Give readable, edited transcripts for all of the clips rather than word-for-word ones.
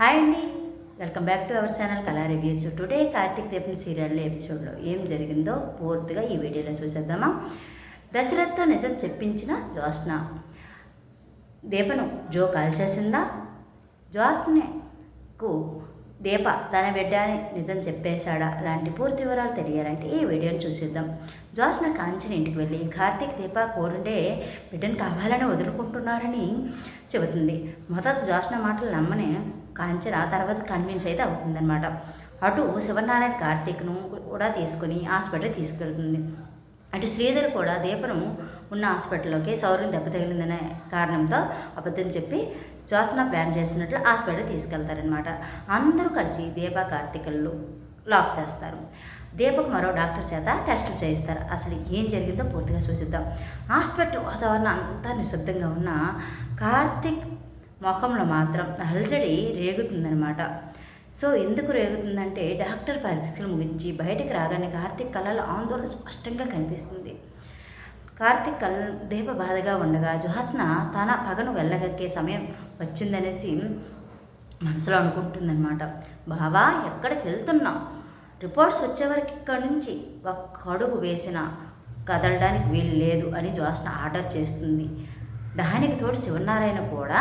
Hi అండి, welcome back to our channel కళా reviews. Today Karthik దీపం సీరియల్లో ఎపిసోడ్లో ఏం జరిగిందో పూర్తిగా ఈ వీడియోలో చూసేద్దామా. దశరథ్తో నిజం చెప్పించిన జ్యోత్స్న దీపను జో కాల్ చేసిందా? జ్యోత్స్నకు దీప తన బిడ్డ అని నిజం చెప్పేశాడా? అలాంటి పూర్తి వివరాలు తెలియాలంటే ఈ వీడియోని చూసేద్దాం. జ్యోత్స్న కాంచన ఇంటికి వెళ్ళి కార్తీక్ దీప కోరుండే బిడ్డను కావాలని వదులుకుంటున్నారని చెబుతుంది. మొదట జ్యోత్స్న మాటలు నమ్మని కాంచన తర్వాత కన్విన్స్ అయితే అవుతుందన్నమాట. అటు శివనారాయణ కార్తీక్ను కూడా తీసుకుని హాస్పిటల్కి తీసుకెళ్తుంది. అటు శ్రీధర్ కూడా దీపను ఉన్న హాస్పిటల్లోకి సౌర్యం దెబ్బ తగిలిందనే కారణంతో అబద్ధం చెప్పి జ్యోత్స్న ప్లాన్ చేసినట్లు హాస్పిటల్ తీసుకెళ్తారనమాట. అందరూ కలిసి దీప కార్తీకులు లాక్ చేస్తారు. దీపకు మరో డాక్టర్ చేత టెస్టులు చేయిస్తారు. అసలు ఏం జరిగిందో పూర్తిగా చూసిద్దాం. హాస్పిటల్ వాతావరణం అంతా నిశ్శబ్దంగా ఉన్న కార్తీక్ ముఖంలో మాత్రం అలజడి రేగుతుందనమాట. సో ఎందుకు రేగుతుందంటే డాక్టర్ పరీక్షలు ముగించి బయటికి రాగానే కార్తీక్ కళ్ళలో ఆందోళన స్పష్టంగా కనిపిస్తుంది. కార్తీక్ దీప బాధగా ఉండగా జ్యోత్స్న తన పగను వెళ్ళగక్కే సమయం వచ్చిందనేసి మనసులో అనుకుంటుందన్నమాట. బావా, ఎక్కడికి వెళ్తున్నావు? రిపోర్ట్స్ వచ్చేవరకు ఇక్కడి నుంచి ఒక్క అడుగు వేసినా కదలడానికి వీలు లేదు అని జ్యోత్స్న ఆర్డర్ చేస్తుంది. దానికి తోడు శివనారాయణ కూడా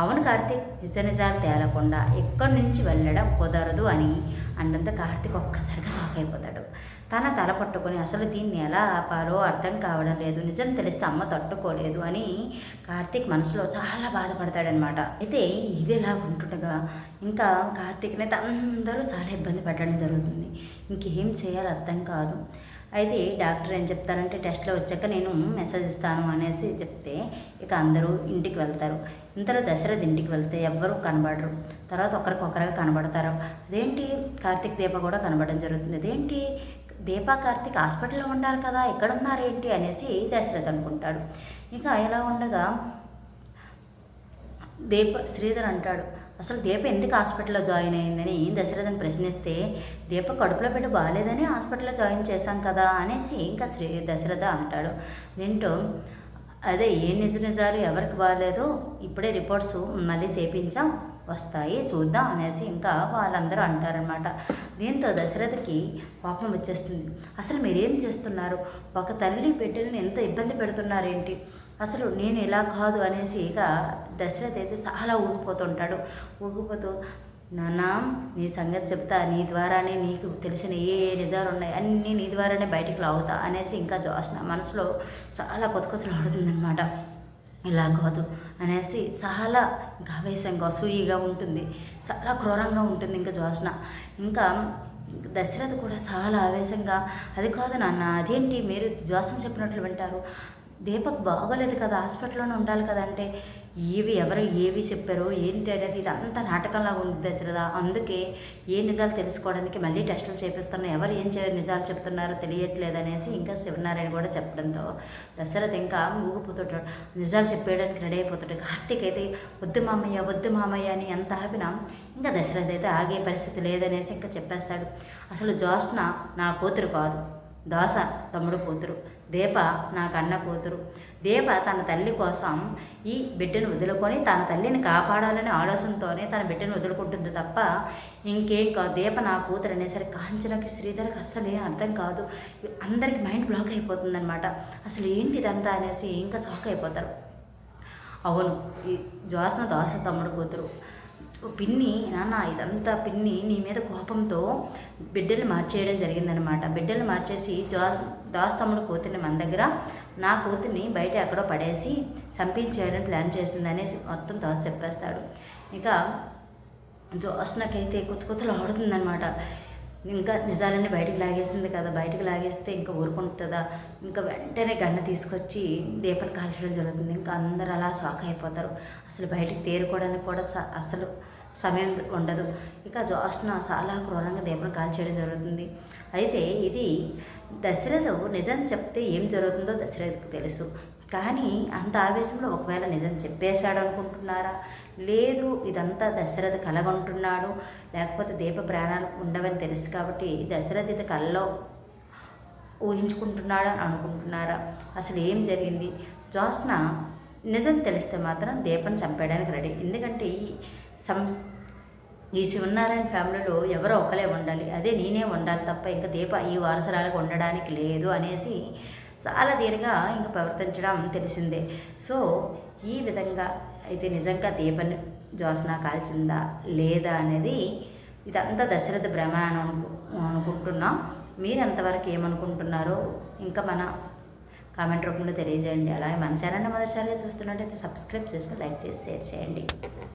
అవును కార్తీక్, నిజాలు తేలకుండా ఎక్కడి నుంచి వెళ్ళడం కుదరదు అని అండంతో కార్తీక్ ఒక్కసారిగా షాక్ అయిపోతాడు. తన తల పట్టుకొని అసలు దీన్ని ఎలా ఆపాలో అర్థం కావడం లేదు, నిజం తెలిస్తే అమ్మ తట్టుకోలేదు అని కార్తీక్ మనసులో చాలా బాధపడతాడనమాట. అయితే ఇది ఎలా ఉంటుండగా ఇంకా కార్తీక్ని అందరూ చాలా ఇబ్బంది పెట్టడం జరుగుతుంది. ఇంకేం చేయాలో అర్థం కాదు. అయితే డాక్టర్ ఏం చెప్తారంటే టెస్ట్లో వచ్చాక నేను మెసేజ్ ఇస్తాను అనేసి చెప్తే ఇక అందరూ ఇంటికి వెళ్తారు. ఇంతలో దశరథ్ ఇంటికి వెళ్తే ఎవ్వరూ కనబడరు. తర్వాత ఒకరికొకరుగా కనబడతారు. అదేంటి కార్తీక్ దీప కూడా కనబడడం జరుగుతుంది. అదేంటి దీప కార్తీక్ హాస్పిటల్లో ఉండాలి కదా, ఇక్కడ ఉన్నారేంటి అనేసి దశరథ్ అనుకుంటాడు. ఇక ఇలా ఉండగా శ్రీధర్ అంటాడు, అసలు దీప ఎందుకు హాస్పిటల్లో జాయిన్ అయిందని దశరథని ప్రశ్నిస్తే దీప కడుపులో బిడ్డ బాగాలేదని హాస్పిటల్లో జాయిన్ చేశాం కదా అనేసి ఇంకా దశరథ అంటాడు. దీంట్లో అదే ఏ నిజాలు ఎవరికి బాగాలేదో ఇప్పుడే రిపోర్ట్స్ మళ్ళీ చేయించాం, వస్తాయి చూద్దాం అనేసి ఇంకా వాళ్ళందరూ అంటారనమాట. దీంతో దశరథకి కోపం వచ్చేస్తుంది. అసలు మీరేం చేస్తున్నారు? ఒక తల్లి బిడ్డలను ఎంత ఇబ్బంది పెడుతున్నారేంటి? అసలు నేను ఇలా కాదు అనేసి ఇక దశరథ్ అయితే చాలా ఊగిపోతుంటాడు. ఊగిపోతూ నాన్న నీ సంగతి చెప్తా, నీ ద్వారానే నీకు తెలిసిన ఏ నిజాలు ఉన్నాయి అన్నీ నీ ద్వారానే బయటికి లాగుతా అనేసి ఇంకా జ్యోత్స్న మనసులో చాలా కొత్తలు ఆడుతుందన్నమాట. ఇలా కాదు అనేసి చాలా ఇంకా ఆవేశంగా అసూయిగా ఉంటుంది, చాలా క్రూరంగా ఉంటుంది ఇంకా జ్యోత్స్న. ఇంకా దశరథ్ కూడా చాలా ఆవేశంగా అది కాదు నాన్న, అదేంటి మీరు జ్యోత్స్న చెప్పినట్లు వింటారు, దీపక్ బాగోలేదు కదా, హాస్పిటల్లోనే ఉండాలి కదా అంటే ఎవరు ఏవి చెప్పారో ఏంటి అనేది ఇదంతా నాటకంలా ఉంది దశరథ. అందుకే ఏ నిజాలు తెలుసుకోవడానికి మళ్ళీ టెస్టులు చేపిస్తున్నా, ఎవరు నిజాలు చెప్తున్నారో తెలియట్లేదు అనేసి ఇంకా శివనారాయణ కూడా చెప్పడంతో దశరథ్ ఇంకా ఊగిపోతుంటాడు, నిజాలు చెప్పేయడానికి రెడీ అయిపోతాడు. కార్తీక్ అయితే వద్దు మామయ్య అని ఎంత ఆపినా ఇంకా దశరథ్ అయితే ఆగే పరిస్థితి లేదనేసి ఇంకా చెప్పేస్తాడు. అసలు జ్యోత్స్న నా కూతురు కాదు, దాస తమ్ముడు కూతురు, దీప నా కన్న కూతురు. దీప తన తల్లి కోసం ఈ బిడ్డను వదులుకొని తన తల్లిని కాపాడాలనే ఆలోచనతోనే తన బిడ్డను వదులుకుంటుంది తప్ప ఇంకేం కాదు. దీప నా కూతురు అనేసరికి కాంచనకి శ్రీధర్కి అస్సలు ఏం అర్థం కాదు. అందరికి మైండ్ బ్లాక్ అయిపోతుందన్నమాట. అసలు ఏంటి ఇదంతా అనేసి ఇంకా షాక్ అయిపోతారు. అవును, ఈ జ్యోత్స్న దాస తమ్ముడు కూతురు. పిన్ని నాన్న ఇదంతా పిన్ని నీ మీద కోపంతో బిడ్డలు మార్చేయడం జరిగిందనమాట. బిడ్డలు మార్చేసి దాస్ తమ్ముడు కూతుర్ని మన దగ్గర, నా కూతుర్ని బయట ఎక్కడో పడేసి చంపించేయడానికి ప్లాన్ చేసిందనేసి మొత్తం దాస్ చెప్పేస్తాడు. ఇక జ్యోత్స్నకైతే కొత్తలు ఆడుతుందనమాట. ఇంకా నిజాలన్నీ బయటకు లాగేసింది కదా, బయటకు లాగేస్తే ఇంకా ఊరుకుంటుందా, ఇంకా వెంటనే గన్న తీసుకొచ్చి దీపను కాల్చడం జరుగుతుంది. ఇంకా అందరూ అలా షాక్ అయిపోతారు. అసలు బయటకు తేరుకోవడానికి కూడా అసలు సమయం ఉండదు. ఇక జ్యోత్స్న చాలా క్రూరంగా దీపను కాల్చేయడం జరుగుతుంది. అయితే ఇది దశరథు నిజం చెప్తే ఏం జరుగుతుందో దశరథకు తెలుసు. కానీ అంత ఆవేశంలో ఒకవేళ నిజం చెప్పేశాడు అనుకుంటున్నారా? లేదు, ఇదంతా దశరథ కలగొంటున్నాడు, లేకపోతే దీప ప్రాణాలు ఉండవని తెలుసు కాబట్టి దశరథ ఇది కల్లో ఊహించుకుంటున్నాడు అని అనుకుంటున్నారా? అసలు ఏం జరిగింది? జ్యోత్స్న నిజం తెలిస్తే మాత్రం దీపను చంపేయడానికి రెడీ. ఎందుకంటే ఈ శివనారాయణ ఫ్యామిలీలో ఎవరో ఒకరే ఉండాలి, అదే నేనే ఉండాలి తప్ప ఇంకా దీప ఈ వారసురాలకు ఉండడానికి లేదు అనేసి చాలా ధీరగా ఇంకా ప్రవర్తించడం తెలిసిందే. సో ఈ విధంగా అయితే నిజంగా దీపని జ్యోత్స్న కాల్చిందా లేదా అనేది ఇదంతా దశరథ భ్రమ అని అనుకుంటున్నాం. మీరు ఎంతవరకు ఏమనుకుంటున్నారో ఇంకా మన కామెంట్ రూపంలో తెలియజేయండి. అలాగే మన ఛానల్ని మొదటిసారిగా చూస్తున్నట్టయితే సబ్స్క్రైబ్ చేసుకుని లైక్ చేసి షేర్ చేయండి.